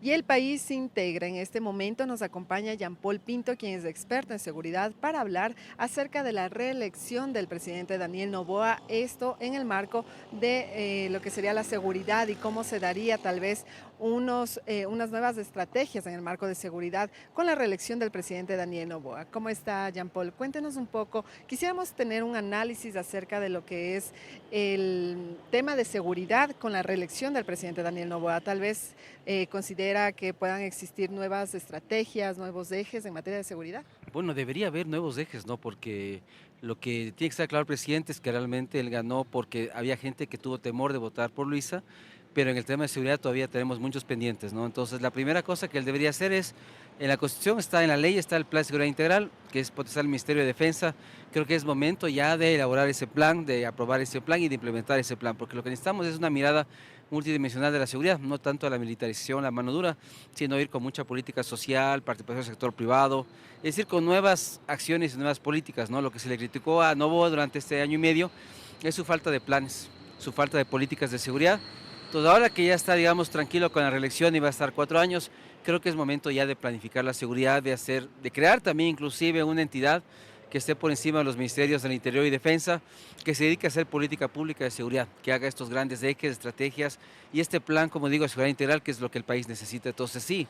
Y el país se integra. En este momento nos acompaña Jean-Paul Pinto, quien es experto en seguridad, para hablar acerca de la reelección del presidente Daniel Noboa, esto en el marco de lo que sería la seguridad y cómo se daría tal vez unas nuevas estrategias en el marco de seguridad con la reelección del presidente Daniel Noboa. ¿Cómo está, Jean-Paul? Cuéntenos un poco. Quisiéramos tener un análisis acerca de lo que es el tema de seguridad con la reelección del presidente Daniel Noboa. Tal vez considera que puedan existir nuevas estrategias, nuevos ejes en materia de seguridad. Bueno, debería haber nuevos ejes, ¿no? Porque lo que tiene que estar claro el presidente es que realmente él ganó porque había gente que tuvo temor de votar por Luisa, pero en el tema de seguridad todavía tenemos muchos pendientes, ¿no? Entonces, la primera cosa que él debería hacer es, en la Constitución está, en la ley está el Plan de Seguridad Integral, que es potestad del Ministerio de Defensa. Creo que es momento ya de elaborar ese plan, de aprobar ese plan y de implementar ese plan, porque lo que necesitamos es una mirada multidimensional de la seguridad, no tanto a la militarización, la mano dura, sino ir con mucha política social, participación del sector privado, es decir, con nuevas acciones y nuevas políticas, ¿no? Lo que se le criticó a Noboa durante este año y medio es su falta de planes, su falta de políticas de seguridad. Entonces, ahora que ya está, digamos, tranquilo con la reelección y va a estar 4 años, creo que es momento ya de planificar la seguridad, de crear también inclusive una entidad que esté por encima de los ministerios del Interior y Defensa, que se dedique a hacer política pública de seguridad, que haga estos grandes ejes, estrategias y este plan, como digo, de seguridad integral, que es lo que el país necesita. Entonces sí,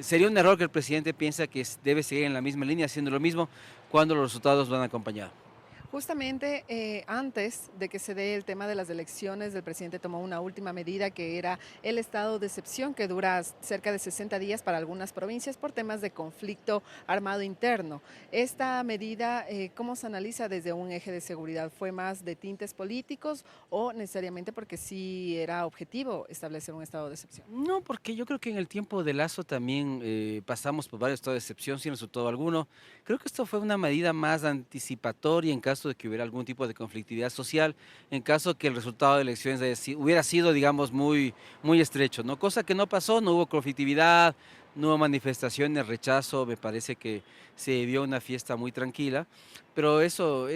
sería un error que el presidente piensa que debe seguir en la misma línea, haciendo lo mismo, cuando los resultados van acompañados. Justamente antes de que se dé el tema de las elecciones, el presidente tomó una última medida que era el estado de excepción que dura cerca de 60 días para algunas provincias por temas de conflicto armado interno. Esta medida, ¿cómo se analiza desde un eje de seguridad? ¿Fue más de tintes políticos o necesariamente porque sí era objetivo establecer un estado de excepción? No, porque yo creo que en el tiempo de Lazo también pasamos por varios estados de excepción sin resultado alguno. Creo que esto fue una medida más anticipatoria en caso de que hubiera algún tipo de conflictividad social, en caso que el resultado de elecciones hubiera sido, digamos, muy estrecho, ¿no? Cosa que no pasó, no hubo conflictividad, no hubo manifestaciones, rechazo, me parece que se vivió una fiesta muy tranquila, pero eso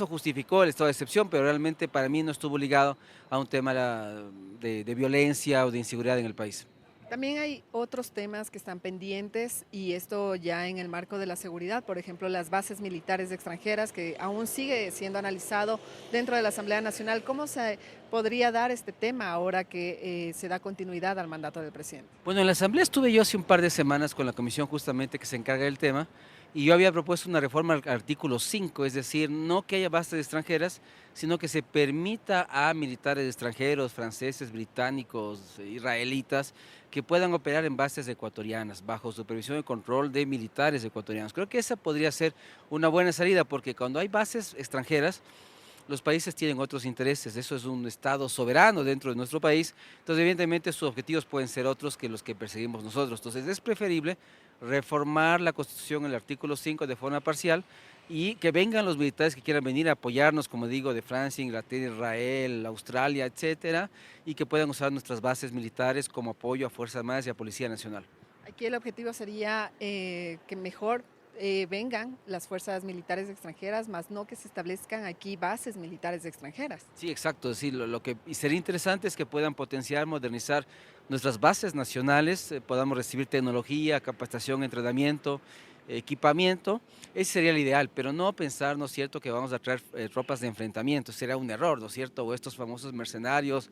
justificó el estado de excepción, pero realmente para mí no estuvo ligado a un tema de violencia o de inseguridad en el país. También hay otros temas que están pendientes y esto ya en el marco de la seguridad, por ejemplo, las bases militares extranjeras que aún sigue siendo analizado dentro de la Asamblea Nacional. ¿Cómo se podría dar este tema ahora que se da continuidad al mandato del presidente? Bueno, en la asamblea estuve yo hace un par de semanas con la comisión justamente que se encarga del tema y yo había propuesto una reforma al artículo 5, es decir, no que haya bases extranjeras, sino que se permita a militares extranjeros, franceses, británicos, israelitas, que puedan operar en bases ecuatorianas, bajo supervisión y control de militares ecuatorianos. Creo que esa podría ser una buena salida, porque cuando hay bases extranjeras, los países tienen otros intereses, eso es un Estado soberano dentro de nuestro país, entonces evidentemente sus objetivos pueden ser otros que los que perseguimos nosotros, entonces es preferible reformar la Constitución, el artículo 5 de forma parcial y que vengan los militares que quieran venir a apoyarnos, como digo, de Francia, Inglaterra, Israel, Australia, etcétera, y que puedan usar nuestras bases militares como apoyo a Fuerzas Armadas y a Policía Nacional. Aquí el objetivo sería que mejor vengan las fuerzas militares extranjeras, más no que se establezcan aquí bases militares extranjeras. Sí, exacto. Sí, lo que y sería interesante es que puedan potenciar, modernizar nuestras bases nacionales, podamos recibir tecnología, capacitación, entrenamiento, equipamiento. Ese sería el ideal, pero no pensar, ¿no es cierto?, que vamos a traer tropas de enfrentamiento. Sería un error, ¿no es cierto? O estos famosos mercenarios,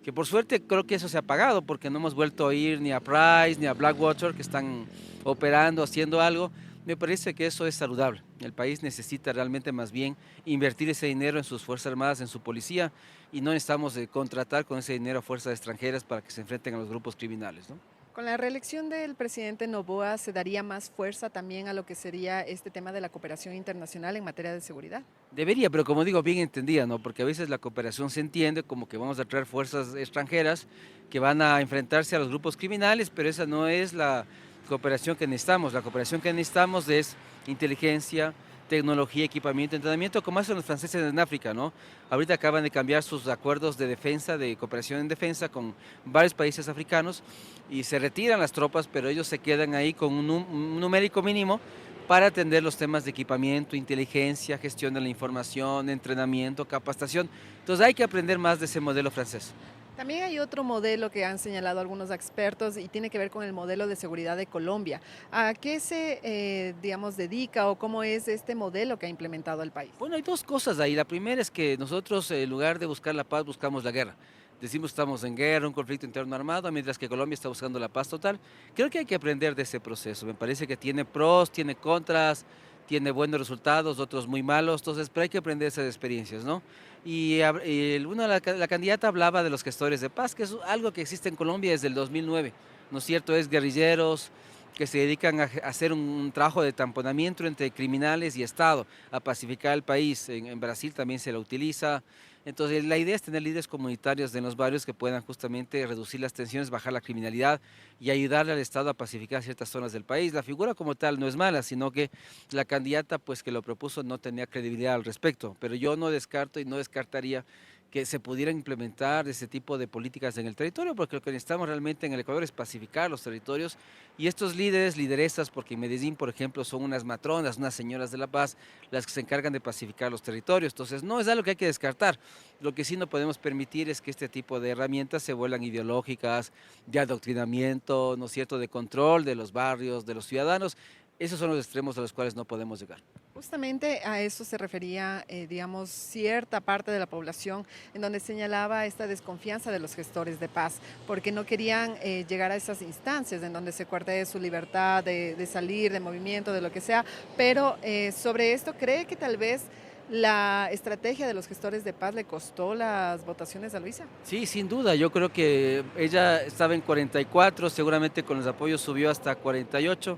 que por suerte creo que eso se ha apagado porque no hemos vuelto a oír ni a Price ni a Blackwater que están operando, haciendo algo. Me parece que eso es saludable. El país necesita realmente más bien invertir ese dinero en sus Fuerzas Armadas, en su policía, y no necesitamos contratar con ese dinero a fuerzas extranjeras para que se enfrenten a los grupos criminales, ¿no? Con la reelección del presidente Noboa, ¿se daría más fuerza también a lo que sería este tema de la cooperación internacional en materia de seguridad? Debería, pero como digo, bien entendida, ¿no? Porque a veces la cooperación se entiende como que vamos a traer fuerzas extranjeras que van a enfrentarse a los grupos criminales, pero esa no es la cooperación que necesitamos. La cooperación que necesitamos es inteligencia, tecnología, equipamiento, entrenamiento, como hacen los franceses en África, ¿no? Ahorita acaban de cambiar sus acuerdos de defensa, de cooperación en defensa con varios países africanos y se retiran las tropas, pero ellos se quedan ahí con un numérico mínimo para atender los temas de equipamiento, inteligencia, gestión de la información, entrenamiento, capacitación. Entonces hay que aprender más de ese modelo francés. También hay otro modelo que han señalado algunos expertos y tiene que ver con el modelo de seguridad de Colombia. ¿A qué se, digamos, dedica o cómo es este modelo que ha implementado el país? Bueno, hay dos cosas ahí. La primera es que nosotros, en lugar de buscar la paz, buscamos la guerra. Decimos que estamos en guerra, un conflicto interno armado, mientras que Colombia está buscando la paz total. Creo que hay que aprender de ese proceso. Me parece que tiene pros, tiene contras, tiene buenos resultados, otros muy malos. Entonces, pero hay que aprender esas experiencias, ¿no? La candidata hablaba de los gestores de paz, que es algo que existe en Colombia desde el 2009, ¿no es cierto? Es guerrilleros que se dedican a hacer un trabajo de tamponamiento entre criminales y Estado, a pacificar el país. En Brasil también se la utiliza. Entonces, la idea es tener líderes comunitarios en los barrios que puedan justamente reducir las tensiones, bajar la criminalidad y ayudarle al Estado a pacificar ciertas zonas del país. La figura como tal no es mala, sino que la candidata pues que lo propuso no tenía credibilidad al respecto, pero yo no descarto y no descartaría que se pudieran implementar ese tipo de políticas en el territorio, porque lo que necesitamos realmente en el Ecuador es pacificar los territorios y estos líderes, lideresas, porque en Medellín, por ejemplo, son unas matronas, unas señoras de la paz, las que se encargan de pacificar los territorios. Entonces, no es algo que hay que descartar. Lo que sí no podemos permitir es que este tipo de herramientas se vuelvan ideológicas, de adoctrinamiento, ¿no es cierto?, de control de los barrios, de los ciudadanos. Esos son los extremos a los cuales no podemos llegar. Justamente a eso se refería, digamos, cierta parte de la población en donde señalaba esta desconfianza de los gestores de paz, porque no querían llegar a esas instancias en donde se cuartee su libertad de salir, de movimiento, de lo que sea, pero sobre esto, ¿cree que tal vez la estrategia de los gestores de paz le costó las votaciones a Luisa? Sí, sin duda, yo creo que ella estaba en 44, seguramente con los apoyos subió hasta 48,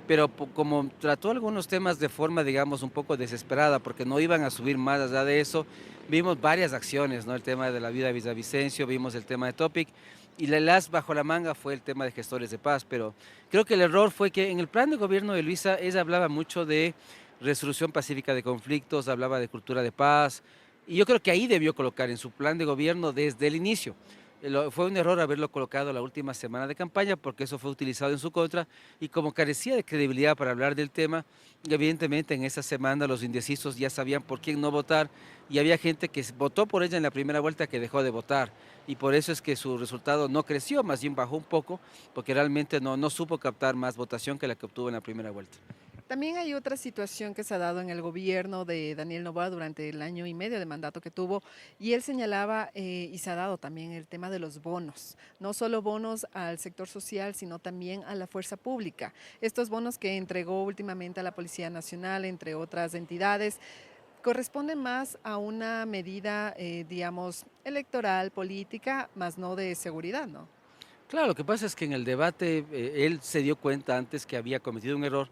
pero como trató algunos temas de forma, digamos, un poco desesperada, porque no iban a subir más allá de eso, vimos varias acciones, ¿no? El tema de la vida de Villavicencio, vimos el tema de Topic, y el as bajo la manga fue el tema de gestores de paz, pero creo que el error fue que en el plan de gobierno de Luisa, ella hablaba mucho de resolución pacífica de conflictos, hablaba de cultura de paz, y yo creo que ahí debió colocar en su plan de gobierno desde el inicio. Fue un error haberlo colocado la última semana de campaña porque eso fue utilizado en su contra y como carecía de credibilidad para hablar del tema, evidentemente en esa semana los indecisos ya sabían por quién no votar y había gente que votó por ella en la primera vuelta que dejó de votar y por eso es que su resultado no creció, más bien bajó un poco porque realmente no supo captar más votación que la que obtuvo en la primera vuelta. También hay otra situación que se ha dado en el gobierno de Daniel Noboa durante el año y medio de mandato que tuvo, y él señalaba, y se ha dado también el tema de los bonos, no solo bonos al sector social, sino también a la fuerza pública. Estos bonos que entregó últimamente a la Policía Nacional, entre otras entidades, corresponden más a una medida, digamos, electoral, política, más no de seguridad, ¿no? Claro, lo que pasa es que en el debate él se dio cuenta antes que había cometido un error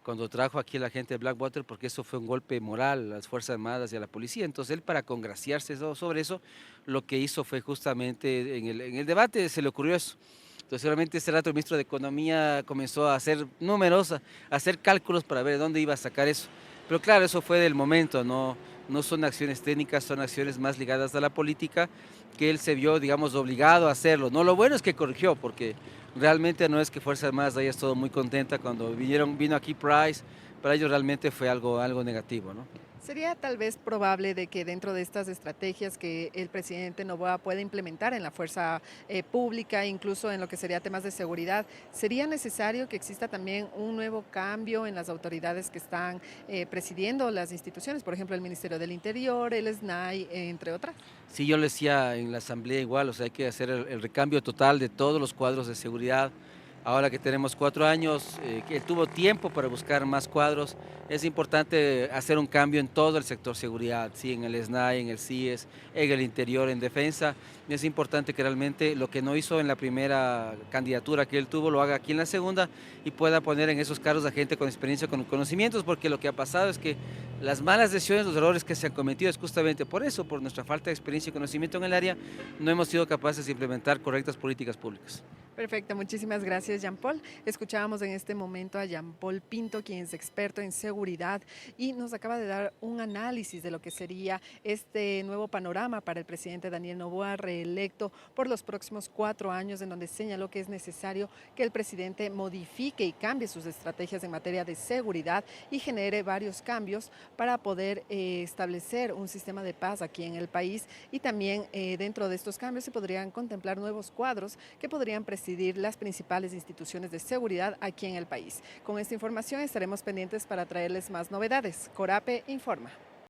cuando trajo aquí a la gente de Blackwater, porque eso fue un golpe moral a las Fuerzas Armadas y a la policía. Entonces él, para congraciarse sobre eso, lo que hizo fue justamente en el debate se le ocurrió eso. Entonces seguramente ese rato el ministro de Economía comenzó a hacer números, a hacer cálculos para ver de dónde iba a sacar eso. Pero claro, eso fue del momento, no son acciones técnicas, son acciones más ligadas a la política, que él se vio, digamos, obligado a hacerlo. No, lo bueno es que corrigió, porque realmente no es que Fuerzas Armadas haya estado muy contenta cuando vino aquí Price, para ellos realmente fue algo negativo, ¿no? Sería tal vez probable de que dentro de estas estrategias que el presidente Noboa pueda implementar en la fuerza pública, incluso en lo que sería temas de seguridad, sería necesario que exista también un nuevo cambio en las autoridades que están presidiendo las instituciones, por ejemplo, el Ministerio del Interior, el SNAI, entre otras. Sí, yo lo decía en la asamblea igual, o sea, hay que hacer el recambio total de todos los cuadros de seguridad. Ahora que tenemos 4 años, que él tuvo tiempo para buscar más cuadros, es importante hacer un cambio en todo el sector seguridad, ¿sí? En el SNAI, en el CIES, en el interior, en defensa. Es importante que realmente lo que no hizo en la primera candidatura que él tuvo, lo haga aquí en la segunda y pueda poner en esos cargos a gente con experiencia, con conocimientos, porque lo que ha pasado es que las malas decisiones, los errores que se han cometido es justamente por eso, por nuestra falta de experiencia y conocimiento en el área, no hemos sido capaces de implementar correctas políticas públicas. Perfecto, muchísimas gracias, Jean Paul. Escuchábamos en este momento a Jean Paul Pinto, quien es experto en seguridad y nos acaba de dar un análisis de lo que sería este nuevo panorama para el presidente Daniel Noboa, reelecto por los próximos 4 años, en donde señaló que es necesario que el presidente modifique y cambie sus estrategias en materia de seguridad y genere varios cambios para poder establecer un sistema de paz aquí en el país, y también dentro de estos cambios se podrían contemplar nuevos cuadros que podrían presidir las principales instituciones de seguridad aquí en el país. Con esta información estaremos pendientes para traerles más novedades. Corape informa.